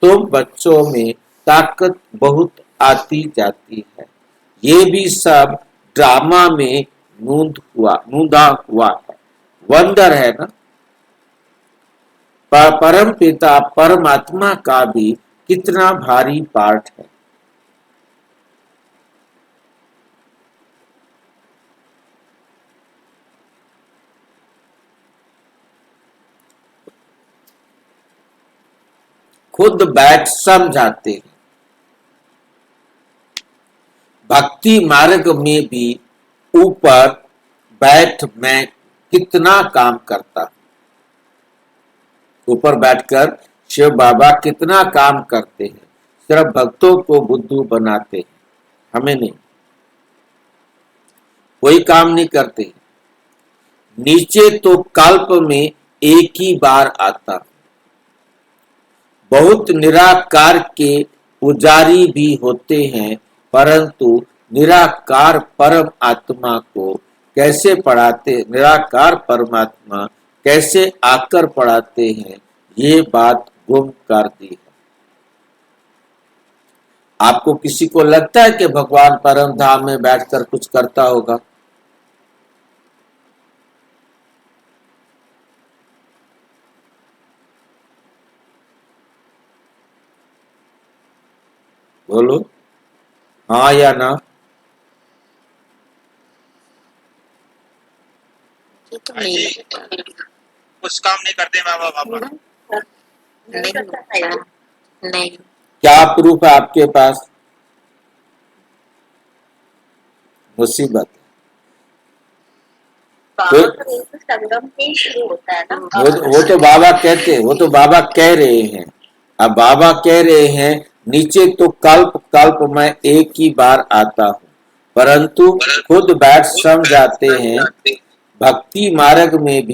तुम बच्चों में ताकत बहुत आती जाती है। ये भी सब ड्रामा में नूंदा हुआ है। वंदर है ना। परम पिता परमात्मा का भी कितना भारी पाठ है। खुद बैठ समझाते हैं। भक्ति मार्ग में भी ऊपर बैठ मैं कितना काम करता हूं। ऊपर बैठकर शिव बाबा कितना काम करते हैं। सिर्फ भक्तों को बुद्धू बनाते हैं, हमें नहीं। कोई काम नहीं करते। नीचे तो कल्प में एक ही बार आता। बहुत निराकार के पुजारी भी होते हैं, परंतु निराकार परम आत्मा को कैसे पढ़ाते, निराकार परमात्मा कैसे आकर पढ़ाते हैं, ये बात गुम कर दी है। आपको किसी को लगता है कि भगवान परम धाम में बैठकर कुछ करता होगा? बोलो हाँ या ना। ये तो नहीं लगता। कुछ काम नहीं करते बाबा बाबा। नहीं लगता। नहीं। क्या प्रूफ है आपके पास? मुसीबत। संगम से शुरू होता है ना। वो तो बाबा कहते, वो तो बाबा कह रहे हैं। अब बाबा कह रहे हैं नीचे तो कल्प कल्प में एक ही बार आता हूँ, परंतु खुद बैठ समझाते हैं। भक्ति मार्ग में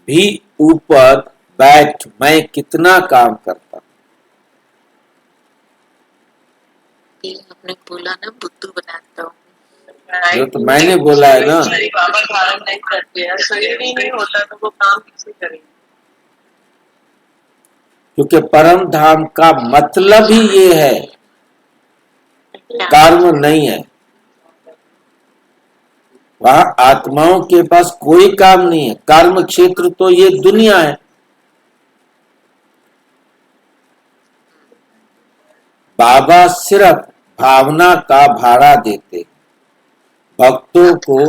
भी ऊपर बैठ मैं कितना काम करता हूँ। आपने बोला ना बुद्धू बनाता हूँ। जो तो मैंने बोला है ना। बाबा धारण नहीं करते हैं, शरीर ही नहीं होता तो वो काम कैसे करेंगे? क्योंकि परम धाम का मतलब ही ये है, कर्म नहीं है। वहां आत्माओं के पास कोई काम नहीं है। कर्म क्षेत्र तो ये दुनिया है। बाबा सिर्फ भावना का भाड़ा देते, भक्तों को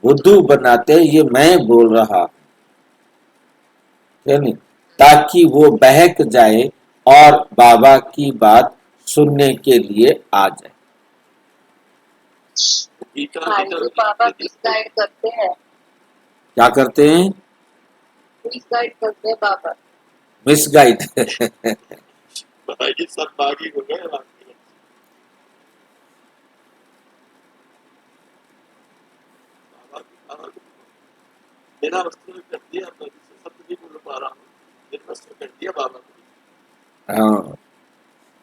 बुद्धू बनाते। ये मैं बोल रहा है नहीं, ताकि वो बहक जाए और बाबा की बात सुनने के लिए आ जाए। बाबा गाइड करते हैं। क्या करते हैं? गाइड करते हैं बाबा। Miss guide. बताइए सब बागी हो गए। मेरा वस्तु कर दिया, सब नहीं बोल पा रहा हूँ। मेरा वस्तु कर दिया बाबा को। हाँ,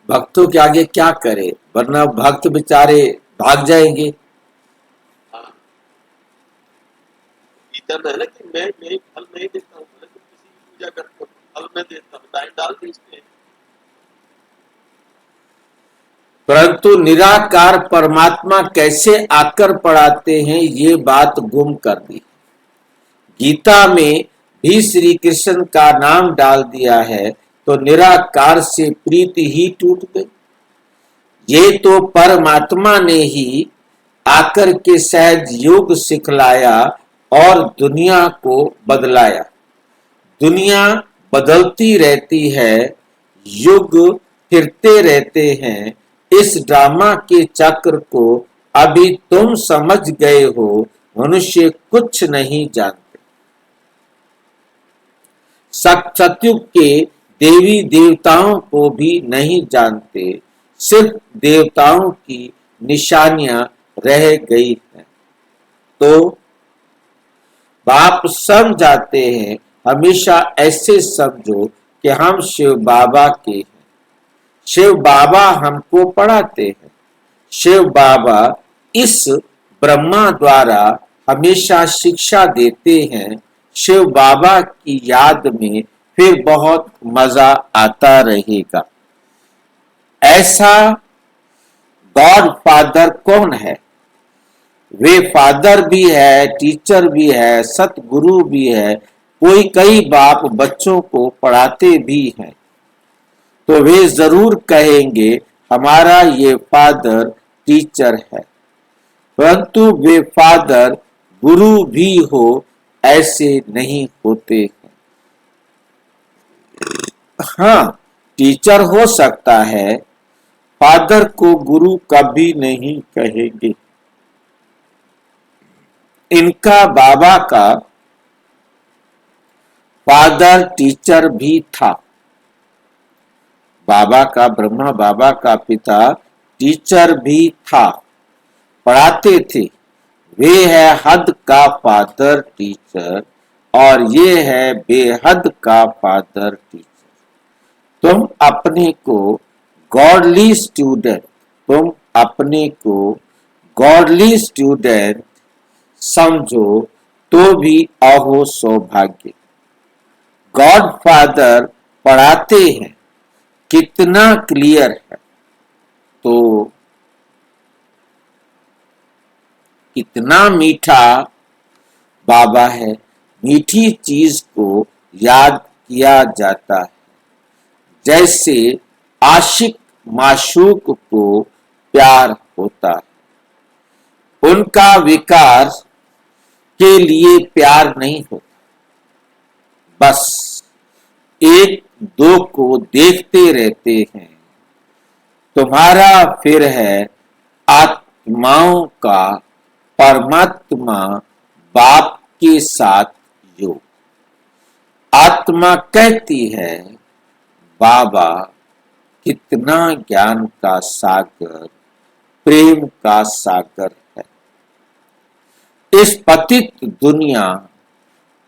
भक्तों के आगे क्या करे, वरना भक्त बेचारे भाग जाएंगे। गीता में है ना कि मैं फल नहीं देता हूँ, मैं तो किसी की पूजा करता हूँ, फल मैं देता हूँ, दाएं डाल देते हैं। परंतु निराकार परमात्मा कैसे आकर पढ़ाते हैं, ये बात गुम कर दी। गीता में भी श्री कृष्ण का नाम डाल दिया है तो निराकार से प्रीति ही टूट गई। ये तो परमात्मा ने ही आकर के सहज योग सिखलाया और दुनिया को बदलाया। दुनिया बदलती रहती है, युग फिरते रहते हैं। इस ड्रामा के चक्र को अभी तुम समझ गए हो। मनुष्य कुछ नहीं जानते। सतयुग के देवी देवताओं को भी नहीं जानते। सिर्फ देवताओं की निशानियां रह गई हैं। तो बाप समझाते हैं, हमेशा ऐसे समझो कि हम शिव बाबा के हैं, शिव बाबा हमको पढ़ाते हैं, शिव बाबा इस ब्रह्मा द्वारा हमेशा शिक्षा देते हैं। शिव बाबा की याद में फिर बहुत मजा आता रहेगा। ऐसा गॉड फादर कौन है? वे फादर भी है, टीचर भी है, सतगुरु भी है, कोई कई बाप बच्चों को पढ़ाते भी हैं। तो वे जरूर कहेंगे हमारा ये फादर टीचर है, परंतु वे फादर गुरु भी हो ऐसे नहीं होते हैं। हाँ, टीचर हो सकता है, फादर को गुरु कभी नहीं कहेंगे। इनका बाबा का फादर टीचर भी था। बाबा का, ब्रह्मा बाबा का पिता टीचर भी था, पढ़ाते थे। वे है हद का फादर टीचर और ये है बेहद का फादर टीचर। तुम अपने को गॉडली स्टूडेंट, तुम अपने को गॉडली स्टूडेंट समझो तो भी अहो सौभाग्य। गॉड फादर पढ़ाते हैं, कितना क्लियर है। तो कितना मीठा बाबा है, मीठी चीज को याद किया जाता है। जैसे आशिक माशूक को प्यार होता है, उनका विकार के लिए प्यार नहीं होता, बस एक दो को देखते रहते हैं। तुम्हारा फिर है आत्माओं का परमात्मा बाप के साथ योग। आत्मा कहती है बाबा कितना ज्ञान का सागर, प्रेम का सागर है। इस पतित दुनिया,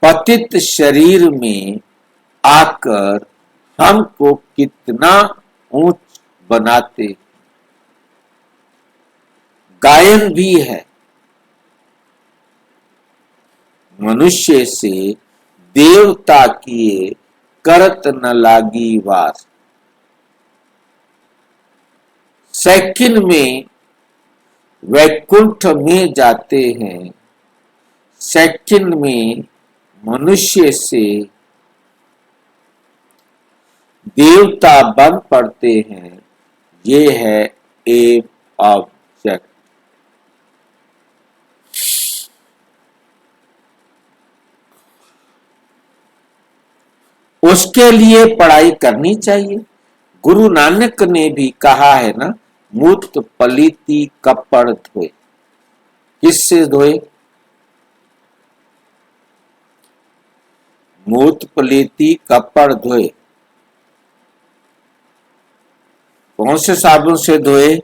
पतित शरीर में आकर हमको कितना ऊंच बनाते। गायन भी है, मनुष्य से देवता किए करत न लागी वार। सेकंड में वैकुंठ में जाते हैं, सेकंड में मनुष्य से देवता बन पड़ते हैं। ये है एम ऑब्जेक्ट। उसके लिए पढ़ाई करनी चाहिए। गुरु नानक ने भी कहा है ना, मूत पलीती कपड़ धोए। किससे धोए? मूत पलीती कपड़ धोए। कौन से साबुन से धोए?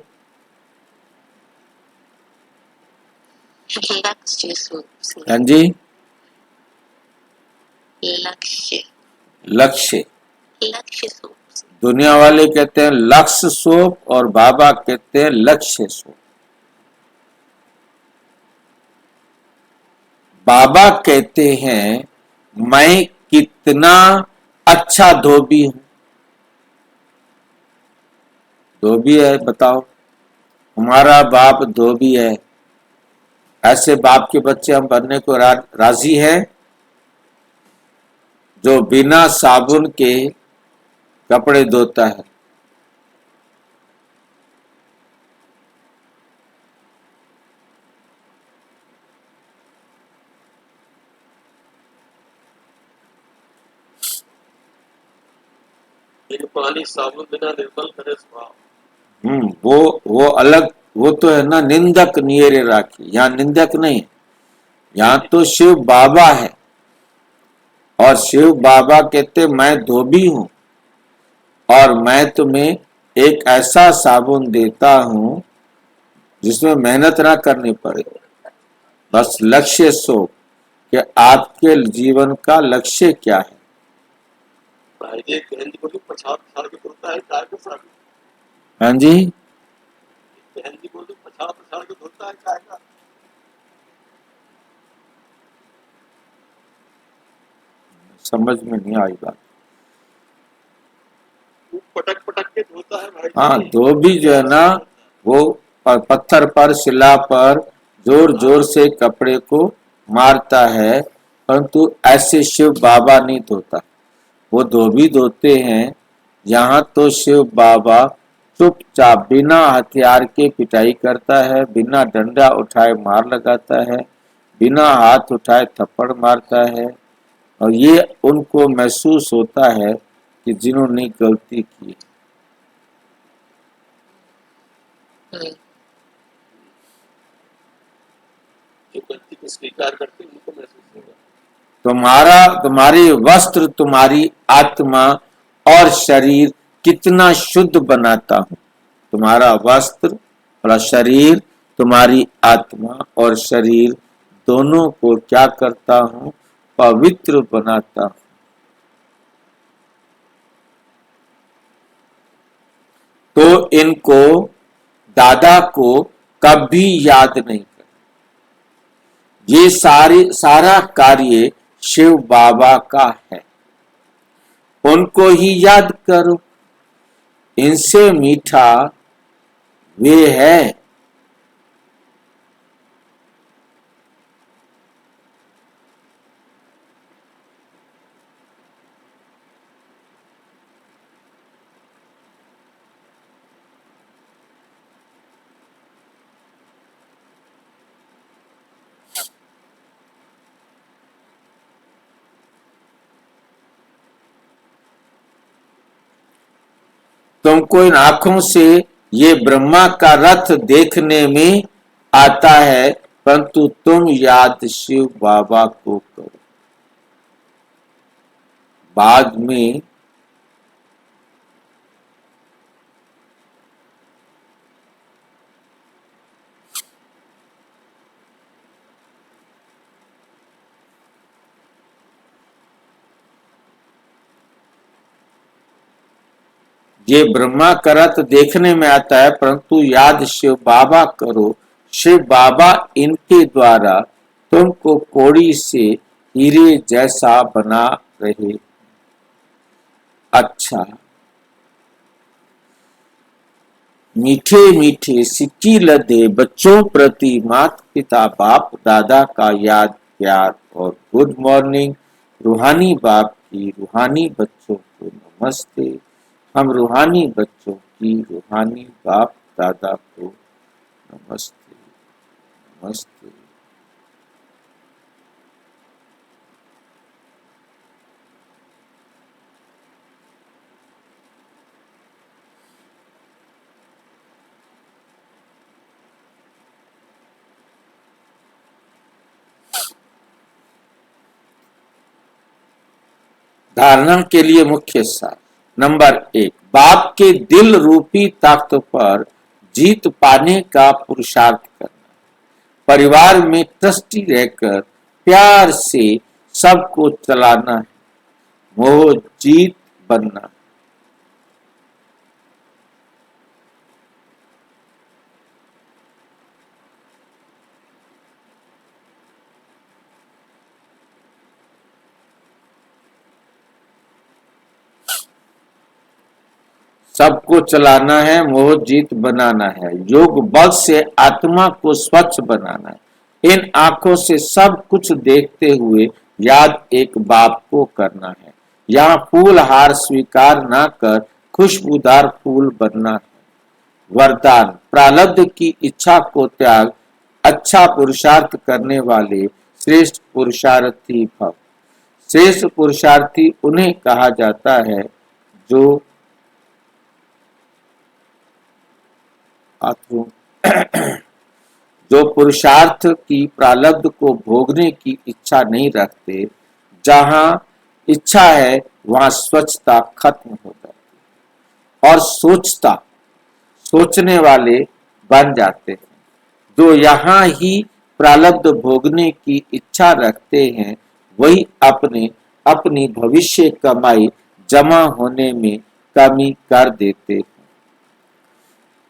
लक्ष्य सूप से। हाँ जी, लक्ष्य लक्ष्य। लक्ष्य सूप से। दुनिया वाले कहते हैं लक्ष्य सोप और बाबा कहते हैं लक्ष्य सोप। बाबा कहते हैं मैं कितना अच्छा धोबी हूं। धोबी है, बताओ, हमारा बाप धोबी है। ऐसे बाप के बच्चे हम बनने को राजी हैं जो बिना साबुन के कपड़े धोता है। एक पानी साबुन बिना निर्मल करे स्वभाव। वो अलग, वो तो है ना निंदक नियरे राखी। यहाँ निंदक नहीं, यहाँ तो शिव बाबा है और शिव बाबा कहते मैं धोबी हूं और मैं तुम्हें एक ऐसा साबुन देता हूं जिसमें मेहनत ना करनी पड़े, बस लक्ष्य सो कि आपके जीवन का लक्ष्य क्या है। भाई जी बहन जी बोली 50 साल के होता है काय का साल। हाँ जी, बहन जी बोली 50 साल के होता है काय का। समझ में नहीं आई बात। वो पटक पटक के धोता है भाई जी। हाँ, धोबी जो है ना वो पत्थर पर शिला पर जोर जोर से कपड़े को मारता है, परंतु ऐसे शिव बाबा नहीं धोता। वो धोबी धोते हैं। यहाँ तो शिव बाबा चुपचाप बिना हथियार के पिटाई करता है, बिना डंडा उठाए मार लगाता है, बिना हाथ उठाए थप्पड़ मारता है। और ये उनको महसूस होता है कि जिन्होंने गलती की। हम्म, जो गलती को स्वीकार करते हैं उनको महसूस होगा। तुम्हारी वस्त्र तुम्हारी आत्मा और शरीर कितना शुद्ध बनाता हूँ। तुम्हारा वस्त्र और शरीर, तुम्हारी आत्मा और शरीर दोनों को क्या करता हूँ? पवित्र बनाता हूँ। तो इनको दादा को कभी याद नहीं कर। ये सारा कार्य शिव बाबा का है, उनको ही याद करो। इनसे मीठा वे है। तुमको इन आंखों से ये ब्रह्मा का रथ देखने में आता है, परंतु तुम याद शिव बाबा को करो। बाद में ये ब्रह्मा का रथ देखने में आता है, परंतु याद शिव बाबा करो। शिव बाबा इनके द्वारा तुमको कोड़ी से हीरे जैसा बना रहे। अच्छा, मीठे मीठे सिक्की लदे बच्चों प्रति माता पिता बाप दादा का याद प्यार और गुड मॉर्निंग। रूहानी बाप की रूहानी बच्चों को नमस्ते। हम रूहानी बच्चों की रूहानी बाप दादा को नमस्ते नमस्ते। धारणा के लिए मुख्य सार। नंबर 1, बाप के दिल रूपी ताकत पर जीत पाने का पुरुषार्थ करना। परिवार में ट्रस्टी रहकर प्यार से सबको चलाना है। मोह जीत बनना। सबको चलाना है, मोह जीत बनाना है। योग बल से आत्मा को स्वच्छ बनाना है। इन आंखों से सब कुछ देखते हुए याद एक बाप को करना है। यहाँ फूल हार स्वीकार ना कर खुशबूदार फूल बनना है। वरदान, प्रारब्ध की इच्छा को त्याग, अच्छा पुरुषार्थ करने वाले श्रेष्ठ पुरुषार्थी भव। श्रेष्ठ पुरुषार्थी उन्हें कहा जाता है जो जो पुरुषार्थ की प्रारब्ध को भोगने की इच्छा नहीं रखते। जहां इच्छा है वहां स्वच्छता खत्म हो जाती और सोचने वाले बन जाते हैं। जो यहाँ ही प्रारब्ध भोगने की इच्छा रखते हैं वही अपनी भविष्य कमाई जमा होने में कमी कर देते हैं।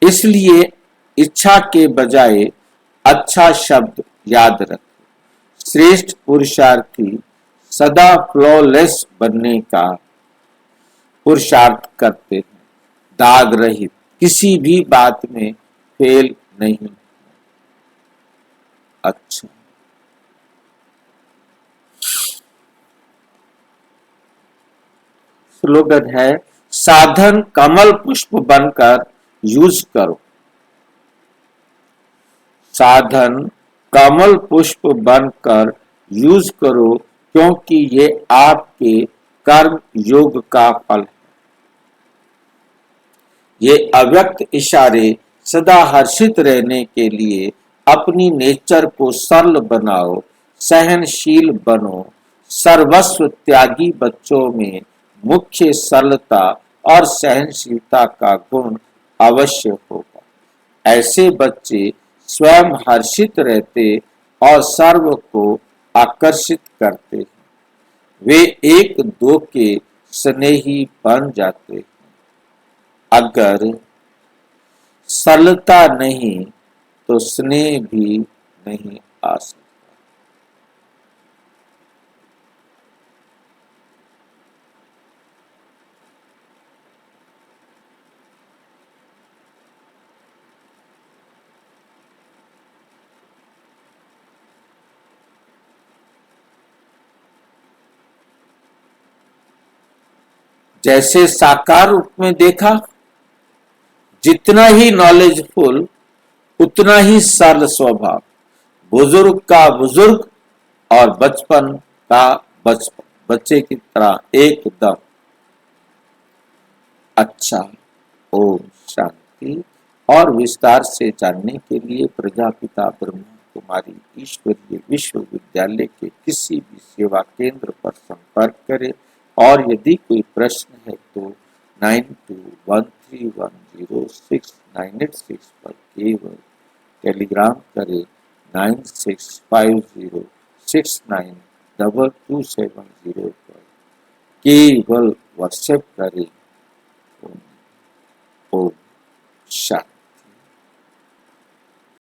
इसलिए इच्छा के बजाय अच्छा शब्द याद रखें। श्रेष्ठ पुरुषार्थी सदा फ्लॉलेस बनने का पुरुषार्थ करते हैं, दाग रहित, किसी भी बात में फेल नहीं। अच्छा, स्लोगन है, साधन कमल पुष्प बनकर यूज करो। साधन कमल पुष्प बनकर यूज करो, क्योंकि ये आपके कर्म योग का फल है। ये अव्यक्त इशारे सदा हर्षित रहने के लिए अपनी नेचर को सरल बनाओ, सहनशील बनो। सर्वस्व त्यागी बच्चों में मुख्य सरलता और सहनशीलता का गुण अवश्य होगा। ऐसे बच्चे स्वयं हर्षित रहते और सर्व को आकर्षित करते हैं। वे एक दो के स्नेही बन जाते हैं। अगर सरलता नहीं तो स्नेह भी नहीं आ सकता। जैसे साकार रूप में देखा, जितना ही नॉलेजफुल उतना ही सरल स्वभाव, बुजुर्ग का बुजुर्ग और बचपन का बचपन, बच्चे की तरह एकदम। अच्छा, ओम शांति। और विस्तार से जानने के लिए प्रजापिता ब्रह्मा कुमारी ईश्वरीय विश्वविद्यालय के किसी भी सेवा केंद्र पर संपर्क करें। और यदि कोई प्रश्न है तो 9213106986 पर केवल टेलीग्राम करें। 9650692270 पर केवल व्हाट्सएप करें। ओम शांति।